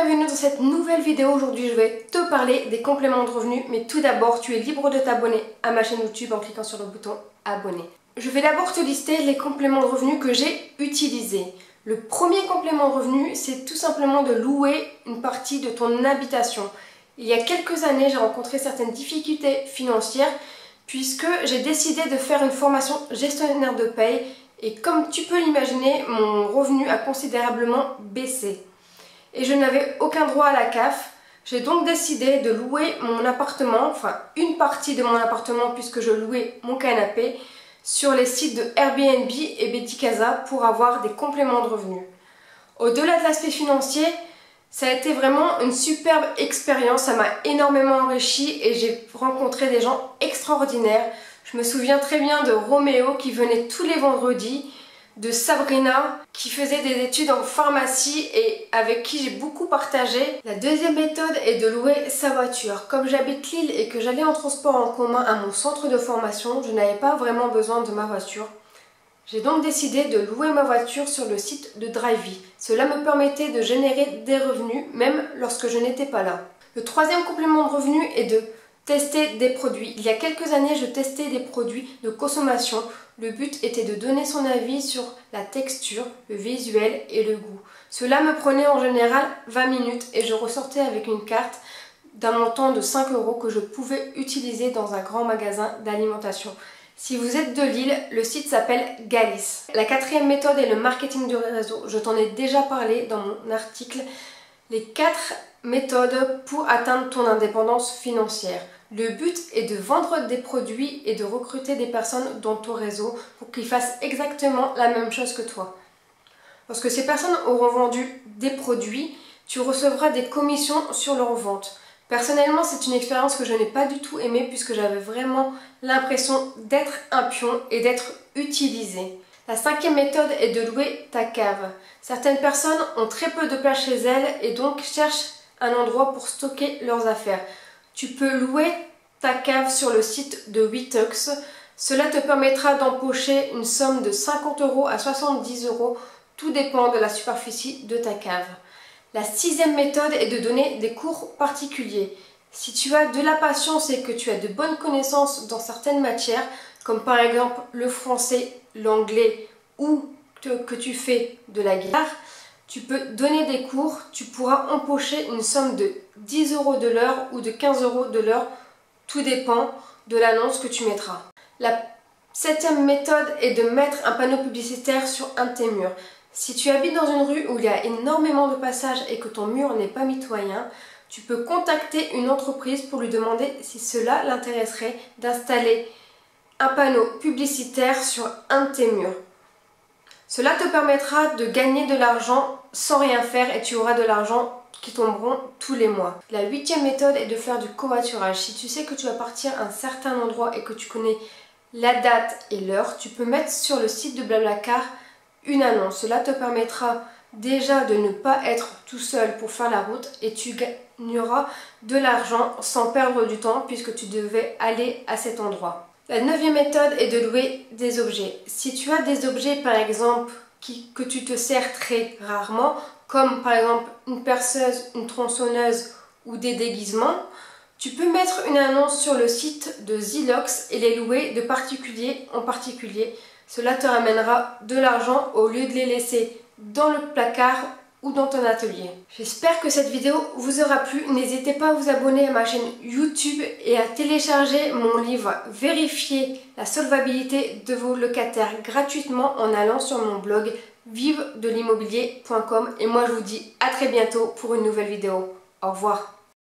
bienvenue dans cette nouvelle vidéo. Aujourd'hui je vais te parler des compléments de revenus, mais tout d'abord tu es libre de t'abonner à ma chaîne YouTube en cliquant sur le bouton abonner. Je vais d'abord te lister les compléments de revenus que j'ai utilisés. Le premier complément de revenus, c'est tout simplement de louer une partie de ton habitation. Il y a quelques années, j'ai rencontré certaines difficultés financières puisque j'ai décidé de faire une formation gestionnaire de paye et comme tu peux l'imaginer, mon revenu a considérablement baissé. Et je n'avais aucun droit à la CAF. J'ai donc décidé de louer mon appartement, enfin une partie de mon appartement puisque je louais mon canapé, sur les sites de Airbnb et Betty Casa pour avoir des compléments de revenus. Au-delà de l'aspect financier, ça a été vraiment une superbe expérience, ça m'a énormément enrichi et j'ai rencontré des gens extraordinaires. Je me souviens très bien de Roméo qui venait tous les vendredis, de Sabrina qui faisait des études en pharmacie et avec qui j'ai beaucoup partagé. La deuxième méthode est de louer sa voiture. Comme j'habite Lille et que j'allais en transport en commun à mon centre de formation, je n'avais pas vraiment besoin de ma voiture. J'ai donc décidé de louer ma voiture sur le site de Drivey. Cela me permettait de générer des revenus même lorsque je n'étais pas là. Le troisième complément de revenus est de tester des produits. Il y a quelques années, je testais des produits de consommation. Le but était de donner son avis sur la texture, le visuel et le goût. Cela me prenait en général 20 minutes et je ressortais avec une carte d'un montant de 5 € que je pouvais utiliser dans un grand magasin d'alimentation. Si vous êtes de Lille, le site s'appelle Galis. La quatrième méthode est le marketing de réseau. Je t'en ai déjà parlé dans mon article. Les 4 méthodes pour atteindre ton indépendance financière. Le but est de vendre des produits et de recruter des personnes dans ton réseau pour qu'ils fassent exactement la même chose que toi. Lorsque ces personnes auront vendu des produits, tu recevras des commissions sur leur vente. Personnellement, c'est une expérience que je n'ai pas du tout aimée puisque j'avais vraiment l'impression d'être un pion et d'être utilisée. La cinquième méthode est de louer ta cave. Certaines personnes ont très peu de place chez elles et donc cherchent un endroit pour stocker leurs affaires. Tu peux louer ta cave sur le site de Witox. Cela te permettra d'empocher une somme de 50 € à 70 €. Tout dépend de la superficie de ta cave. La sixième méthode est de donner des cours particuliers. Si tu as de la patience et que tu as de bonnes connaissances dans certaines matières, comme par exemple le français, l'anglais ou que tu fais de la guitare, tu peux donner des cours, tu pourras empocher une somme de 10 € de l'heure ou de 15 € de l'heure, tout dépend de l'annonce que tu mettras. La septième méthode est de mettre un panneau publicitaire sur un de tes murs. Si tu habites dans une rue où il y a énormément de passages et que ton mur n'est pas mitoyen, tu peux contacter une entreprise pour lui demander si cela l'intéresserait d'installer un panneau publicitaire sur un de tes murs. Cela te permettra de gagner de l'argent sans rien faire et tu auras de l'argent qui tomberont tous les mois. La huitième méthode est de faire du covoiturage. Si tu sais que tu vas partir à un certain endroit et que tu connais la date et l'heure, tu peux mettre sur le site de Blablacar une annonce. Cela te permettra déjà de ne pas être tout seul pour faire la route et tu gagneras de l'argent sans perdre du temps puisque tu devais aller à cet endroit. La neuvième méthode est de louer des objets. Si tu as des objets par exemple que tu te sers très rarement, comme par exemple une perceuse, une tronçonneuse ou des déguisements, tu peux mettre une annonce sur le site de Zilox et les louer de particulier en particulier. Cela te ramènera de l'argent au lieu de les laisser dans le placard ou dans ton atelier. J'espère que cette vidéo vous aura plu. N'hésitez pas à vous abonner à ma chaîne YouTube et à télécharger mon livre Vérifier la solvabilité de vos locataires gratuitement en allant sur mon blog vivedelimmobilier.com et moi je vous dis à très bientôt pour une nouvelle vidéo. Au revoir.